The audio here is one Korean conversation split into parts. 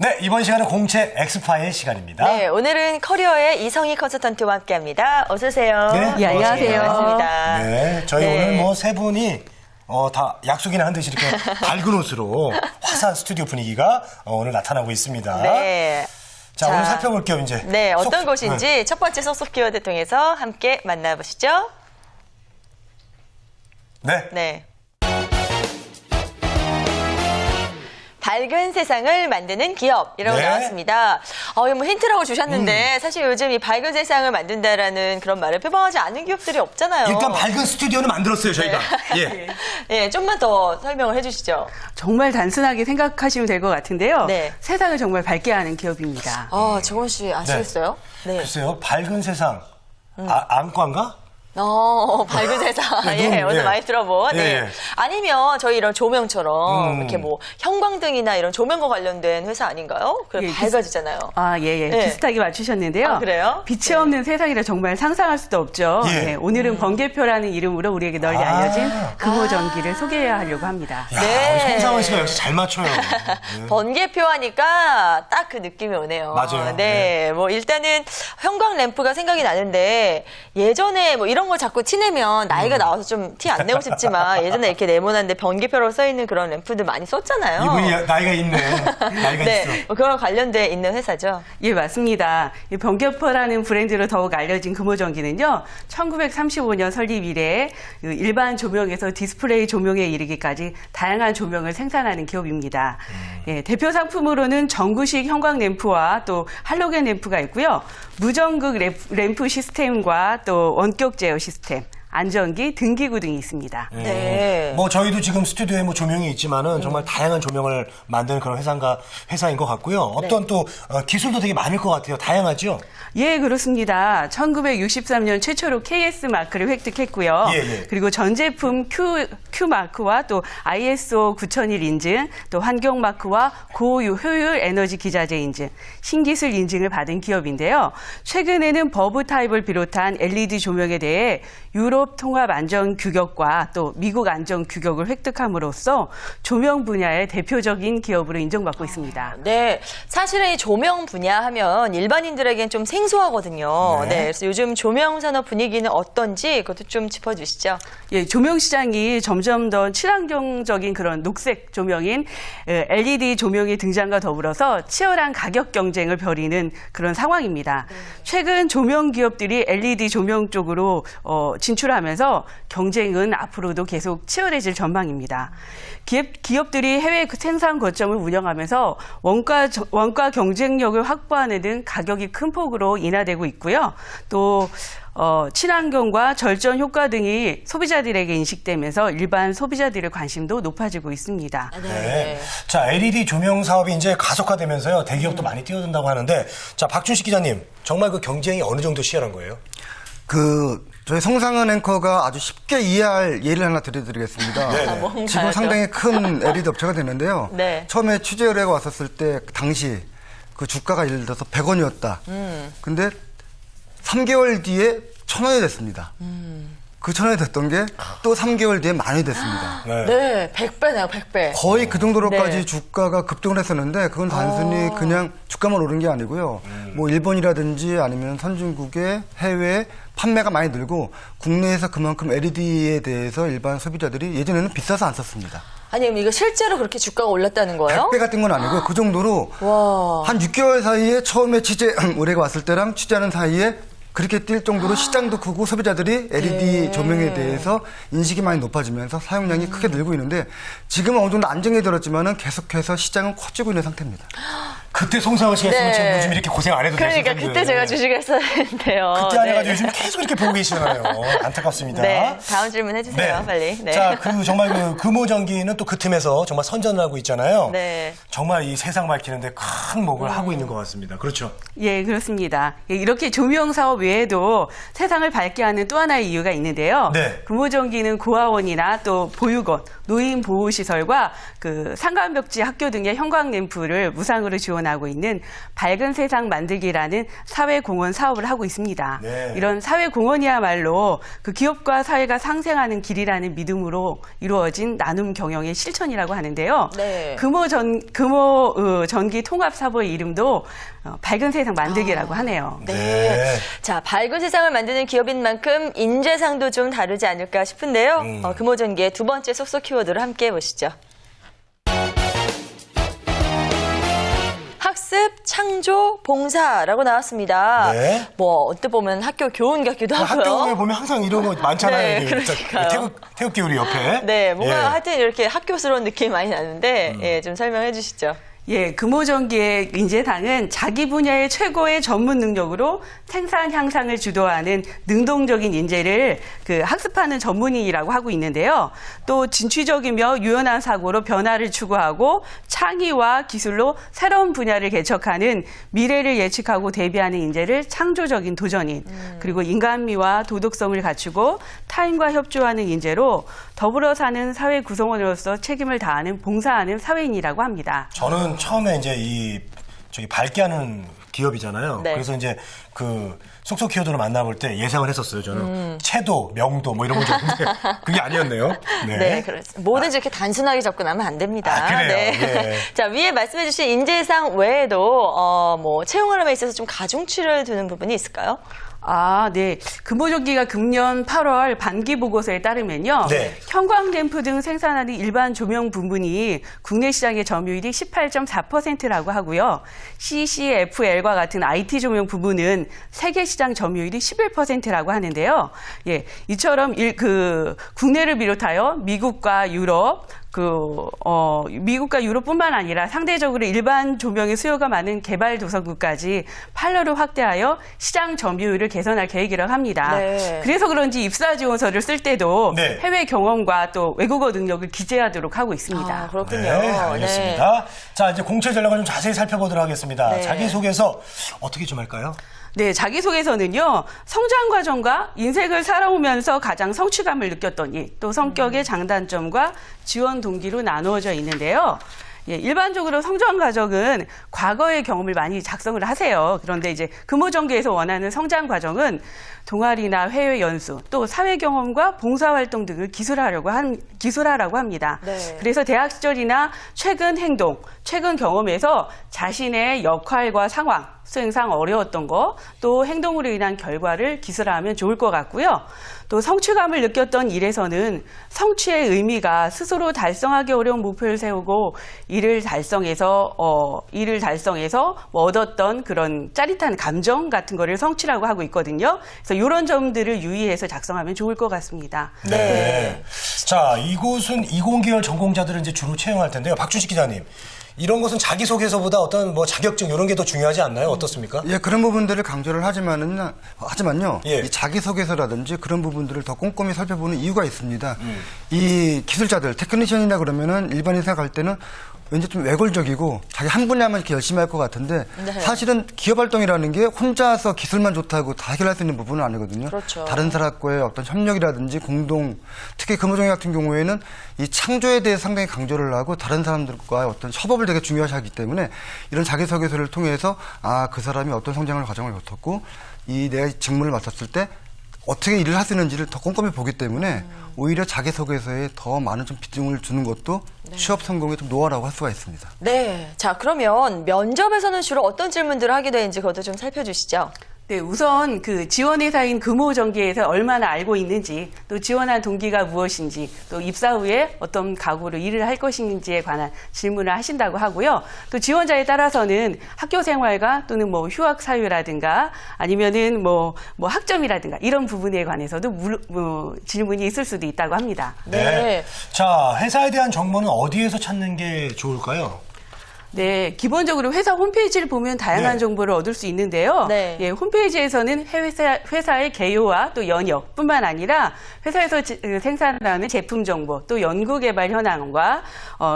네, 이번 시간은 공채 엑스파일 시간입니다. 네, 오늘은 커리어의 이성희 컨설턴트와 함께합니다. 어서 오세요. 네, 예, 안녕하세요. 반갑습니다. 네, 저희 네. 오늘 뭐 세 분이 다 약속이나 한 듯이 이렇게 밝은 옷으로 화사한 스튜디오 분위기가 오늘 나타나고 있습니다. 네. 자, 오늘 살펴볼게요, 이제. 네, 어떤 속- 곳인지 첫 번째 속속 키워드 통해서 함께 만나보시죠. 네. 네. 밝은 세상을 만드는 기업이라고 네. 나왔습니다. 뭐 힌트라고 주셨는데 사실 요즘 이 밝은 세상을 만든다라는 그런 말을 표방하지 않는 기업들이 없잖아요. 일단 밝은 스튜디오는 만들었어요, 저희가. 예. 예, 좀만 더 설명을 해주시죠. 정말 단순하게 생각하시면 될 것 같은데요. 네. 세상을 정말 밝게 하는 기업입니다. 정원 씨 아시겠어요? 네. 글쎄요, 밝은 세상. 안과인가? 밝은 세상. 네, 예, 오늘 예. 많이 들어본. 예, 네. 예. 아니면 저희 이런 조명처럼 이렇게 뭐 형광등이나 이런 조명과 관련된 회사 아닌가요? 그래 예, 밝아지잖아요. 예. 네. 비슷하게 맞추셨는데요. 아, 그래요? 빛이 없는 세상이라 정말 상상할 수도 없죠. 예. 네, 오늘은 번개표라는 이름으로 우리에게 널리 알려진 금호전기를 소개해야 하려고 합니다. 야, 네. 우리 송상은 씨가 역시 잘 맞춰요. 네. 번개표 하니까 딱 그 느낌이 오네요. 맞아요. 네. 뭐 일단은 형광 램프가 생각이 나는데 예전에 뭐 이런 걸 자꾸 티내면 나이가 나와서 좀 티 안 내고 싶지만 예전에 이렇게 네모난데 번개표로 써 있는 그런 램프들 많이 썼잖아요. 이분이 나이가 있네. 나이가 네. 있어. 뭐 그런 관련돼 있는 회사죠. 예, 맞습니다. 이 번개표라는 브랜드로 더욱 알려진 금호전기는요, 1935년 설립 이래 일반 조명에서 디스플레이 조명에 이르기까지 다양한 조명을 생산하는 기업입니다. 예, 대표 상품으로는 전구식 형광 램프와 또 할로겐 램프가 있고요, 무전극 램프 시스템과 또 원격 제어 시스템, 안전기, 등기구 등이 있습니다. 네. 뭐 저희도 지금 스튜디오에 뭐 조명이 있지만은 정말 다양한 조명을 만드는 그런 회사인 것 같고요. 어떤 또 기술도 되게 많을 것 같아요. 다양하죠? 예, 그렇습니다. 1963년 최초로 KS 마크를 획득했고요. 예. 그리고 전 제품 Q 마크와 또 ISO 9001 인증, 또 환경 마크와 고효율 에너지 기자재 인증, 신기술 인증을 받은 기업인데요. 최근에는 버브 타입을 비롯한 LED 조명에 대해 유럽 통합 안전 규격과 또 미국 안전 규격을 획득함으로써 조명 분야의 대표적인 기업으로 인정받고 있습니다. 네, 사실은 이 조명 분야 하면 일반인들에겐 좀 생소하거든요. 네. 네, 그래서 요즘 조명 산업 분위기는 어떤지 그것도 좀 짚어주시죠. 예, 조명 시장이 점점 더 친환경적인 그런 녹색 조명인 LED 조명의 등장과 더불어서 치열한 가격 경쟁을 벌이는 그런 상황입니다. 최근 조명 기업들이 LED 조명 쪽으로 진출하면서 경쟁은 앞으로도 계속 치열해질 전망입니다. 기업들이 해외 생산 거점을 운영하면서 원가 경쟁력을 확보하는 등 가격이 큰 폭으로 인하되고 있고요. 또 친환경과 절전 효과 등이 소비자들에게 인식되면서 일반 소비자들의 관심도 높아지고 있습니다. 네. 자, LED 조명 사업이 이제 가속화되면서요. 대기업도 많이 뛰어든다고 하는데, 자, 박준식 기자님, 정말 그 경쟁이 어느 정도 치열한 거예요? 저희 송상은 앵커가 아주 쉽게 이해할 예를 하나 드리겠습니다. 네네. 지금 상당히 큰 LED 업체가 되는데요. 네. 처음에 취재 의뢰가 왔었을 때 당시 그 주가가 예를 들어서 100원이었다. 근데 3개월 뒤에 1,000원이 됐습니다. 그 1,000원이 됐던 게 또 3개월 뒤에 10,000원이 됐습니다. 네, 100배네요, 100배. 거의 그 정도로까지 네. 주가가 급등을 했었는데 그건 단순히 그냥 주가만 오른 게 아니고요. 뭐 일본이라든지 아니면 선진국의 해외 판매가 많이 늘고 국내에서 그만큼 LED에 대해서 일반 소비자들이 예전에는 비싸서 안 썼습니다. 아니, 이거 실제로 그렇게 주가가 올랐다는 거예요? 100배 같은 건 아니고요. 그 정도로 와. 한 6개월 사이에 처음에 취재 의뢰가 왔을 때랑 취재하는 사이에 그렇게 뛸 정도로 시장도 크고 소비자들이 LED 조명에 대해서 인식이 많이 높아지면서 사용량이 크게 늘고 있는데 지금은 어느 정도 안정이 들었지만은 계속해서 시장은 커지고 있는 상태입니다. 그때 송상은 씨가 했으면 네. 지금 요즘 이렇게 고생 안 해도 됐을 그러니까 텐데. 그때 제가 주식했어야 했는데요. 그때 안 네. 해가지고 요즘 계속 이렇게 보고 계시잖아요. 안타깝습니다. 네, 다음 질문 해주세요, 빨리. 네. 자, 정말 그 금호전기는 또 그 틈에서 정말 선전을 하고 있잖아요. 네. 정말 이 세상 밝히는데 큰 목을 하고 있는 것 같습니다. 그렇죠? 예, 그렇습니다. 예, 이렇게 조명 사업 외에도 세상을 밝게 하는 또 하나의 이유가 있는데요. 네. 금호전기는 고아원이나 또 보육원, 노인 보호시설과 그 상가벽지 학교 등의 형광 램프를 무상으로 지원하는 지원하고 있는 밝은 세상 만들기라는 사회공헌 사업을 하고 있습니다. 네. 이런 사회공헌이야말로 그 기업과 사회가 상생하는 길이라는 믿음으로 이루어진 나눔 경영의 실천이라고 하는데요. 네. 금호 전기 통합 사업의 이름도 밝은 세상 만들기라고 하네요. 네. 자, 밝은 세상을 만드는 기업인 만큼 인재상도 좀 다르지 않을까 싶은데요. 금호전기의 두 번째 속속 키워드로 함께 해보시죠. 학습, 창조, 봉사라고 나왔습니다. 네. 뭐 언뜻 보면 학교 교훈 같기도 하고요. 학교에 보면 항상 이런 거 많잖아요. 네, 이게 그러니까요. 태극 기울이 옆에. 네, 뭔가 예. 하여튼 이렇게 학교스러운 느낌이 많이 나는데 예, 좀 설명해 주시죠. 예, 금호전기의 인재상은 자기 분야의 최고의 전문 능력으로 생산 향상을 주도하는 능동적인 인재를 학습하는 전문인이라고 하고 있는데요. 또 진취적이며 유연한 사고로 변화를 추구하고 창의와 기술로 새로운 분야를 개척하는 미래를 예측하고 대비하는 인재를 창조적인 도전인, 그리고 인간미와 도덕성을 갖추고 타인과 협조하는 인재로 더불어 사는 사회 구성원으로서 책임을 다하는 봉사하는 사회인이라고 합니다. 저는 처음에 이제 저기 밝게 하는 기업이잖아요. 네. 그래서 이제 그 속속 키워드로 만나볼 때 예상을 했었어요. 저는 채도, 명도 뭐 이런 거 줬는데 그게 아니었네요. 네, 그렇습니다. 뭐든지 이렇게 단순하게 접근하면 안 됩니다. 아, 그래요? 네. 예. 자, 위에 말씀해주신 인재상 외에도 뭐 채용하는 데 있어서 좀 가중치를 두는 부분이 있을까요? 아, 네. 금호전기가 금년 8월 반기 보고서에 따르면요. 네. 형광램프 등 생산하는 일반 조명 부분이 국내 시장의 점유율이 18.4%라고 하고요. CCFL과 같은 IT 조명 부분은 세계 시장 점유율이 11%라고 하는데요. 예, 이처럼 국내를 비롯하여 미국과 유럽, 미국과 유럽뿐만 아니라 상대적으로 일반 조명의 수요가 많은 개발도상국까지 판로를 확대하여 시장 점유율을 개선할 계획이라고 합니다. 네. 그래서 그런지 입사 지원서를 쓸 때도 네. 해외 경험과 또 외국어 능력을 기재하도록 하고 있습니다. 아, 그렇군요. 네, 알겠습니다. 자, 이제 공채 전략을 좀 자세히 살펴보도록 하겠습니다. 네. 자기소개서 어떻게 좀 할까요? 네, 자기소개서는요, 성장 과정과 인생을 살아오면서 가장 성취감을 느꼈던 일, 또 성격의 장단점과 지원 동기로 나누어져 있는데요. 예, 일반적으로 성장 과정은 과거의 경험을 많이 작성을 하세요. 그런데 이제 금호전기에서 원하는 성장 과정은 동아리나 해외 연수, 또 사회 경험과 봉사활동 등을 기술하라고 합니다. 네. 그래서 대학 시절이나 최근 행동, 최근 경험에서 자신의 역할과 상황, 수행상 어려웠던 거, 또 행동으로 인한 결과를 기술하면 좋을 것 같고요. 또 성취감을 느꼈던 일에서는 성취의 의미가 스스로 달성하기 어려운 목표를 세우고 이를 달성해서 뭐 얻었던 그런 짜릿한 감정 같은 거를 성취라고 하고 있거든요. 그래서 이런 점들을 유의해서 작성하면 좋을 것 같습니다. 네. 자, 이곳은 이공계열 전공자들을 이제 주로 채용할 텐데요. 박준식 기자님. 이런 것은 자기소개서보다 어떤 뭐 자격증 이런 게 더 중요하지 않나요? 어떻습니까? 예, 그런 부분들을 강조를 하지만요. 예. 이 자기소개서라든지 그런 부분들을 더 꼼꼼히 살펴보는 이유가 있습니다. 이 기술자들, 테크니션이라 그러면은 일반인 생각할 때는 왠지 좀 외골적이고 자기 한 분야만 이렇게 열심히 할 것 같은데 네. 사실은 기업 활동이라는 게 혼자서 기술만 좋다고 다 해결할 수 있는 부분은 아니거든요. 그렇죠. 다른 사람과의 어떤 협력이라든지 특히 금호전기 같은 경우에는 이 창조에 대해 상당히 강조를 하고 다른 사람들과의 어떤 협업을 되게 중요시하기 때문에 이런 자기소개서를 통해서 그 사람이 어떤 성장을 과정을 거쳤고 내가 직무를 맡았을 때 어떻게 일을 할 수 있는지를 더 꼼꼼히 보기 때문에 오히려 자기소개서에 더 많은 좀 비중을 주는 것도 취업 성공의 좀 노하우라고 할 수가 있습니다. 네. 자, 그러면 면접에서는 주로 어떤 질문들을 하게 되는지 그것도 좀 살펴주시죠. 네, 우선 지원회사인 금호전기에서 얼마나 알고 있는지, 또 지원한 동기가 무엇인지, 또 입사 후에 어떤 각오로 일을 할 것인지에 관한 질문을 하신다고 하고요. 또 지원자에 따라서는 학교 생활과 또는 뭐 휴학 사유라든가 아니면은 뭐 학점이라든가 이런 부분에 관해서도 질문이 있을 수도 있다고 합니다. 네. 자, 회사에 대한 정보는 어디에서 찾는 게 좋을까요? 네, 기본적으로 회사 홈페이지를 보면 다양한 네. 정보를 얻을 수 있는데요. 네. 예, 홈페이지에서는 회사의 개요와 또 연역뿐만 아니라 회사에서 생산하는 제품 정보, 또 연구개발 현황과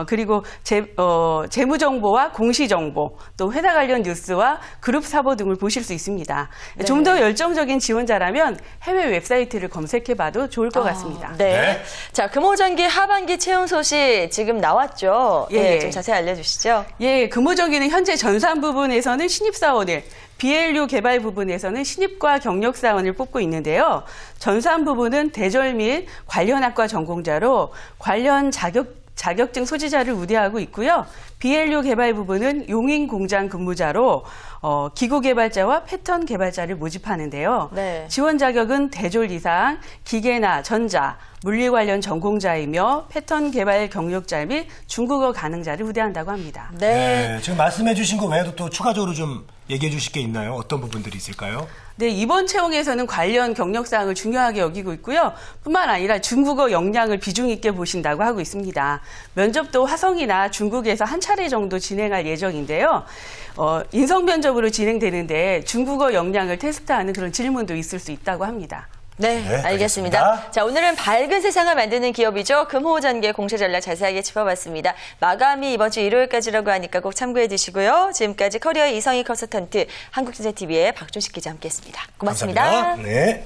그리고 재무 정보와 공시 정보, 또 회사 관련 뉴스와 그룹 사보 등을 보실 수 있습니다. 네. 좀 더 열정적인 지원자라면 해외 웹사이트를 검색해봐도 좋을 것 같습니다. 네. 네. 자, 금호전기 하반기 채용 소식 지금 나왔죠? 예. 좀 자세히 알려주시죠. 예, 예, 근무정기는 현재 전산 부분에서는 신입사원을, BLU 개발 부분에서는 신입과 경력사원을 뽑고 있는데요. 전산 부분은 대졸 및 관련 학과 전공자로 관련 자격증 소지자를 우대하고 있고요. BLU 개발 부분은 용인 공장 근무자로 기구 개발자와 패턴 개발자를 모집하는데요. 네. 지원 자격은 대졸 이상, 기계나 전자, 물리 관련 전공자이며 패턴 개발 경력자 및 중국어 가능자를 우대한다고 합니다. 네. 지금 말씀해 주신 거 외에도 또 추가적으로 좀 얘기해 주실 게 있나요? 어떤 부분들이 있을까요? 네, 이번 채용에서는 관련 경력사항을 중요하게 여기고 있고요. 뿐만 아니라 중국어 역량을 비중 있게 보신다고 하고 있습니다. 면접도 화성이나 중국에서 한 차례 정도 진행할 예정인데요. 인성 면접으로 진행되는데 중국어 역량을 테스트하는 그런 질문도 있을 수 있다고 합니다. 네, 네, 알겠습니다. 알겠습니다. 자, 오늘은 밝은 세상을 만드는 기업이죠. 금호전개 공채 전략 자세하게 짚어봤습니다. 마감이 이번 주 일요일까지라고 하니까 꼭 참고해 주시고요. 지금까지 커리어의 이성희 컨설턴트, 한국진짜TV의 박준식 기자 함께했습니다. 고맙습니다. 감사합니다. 네.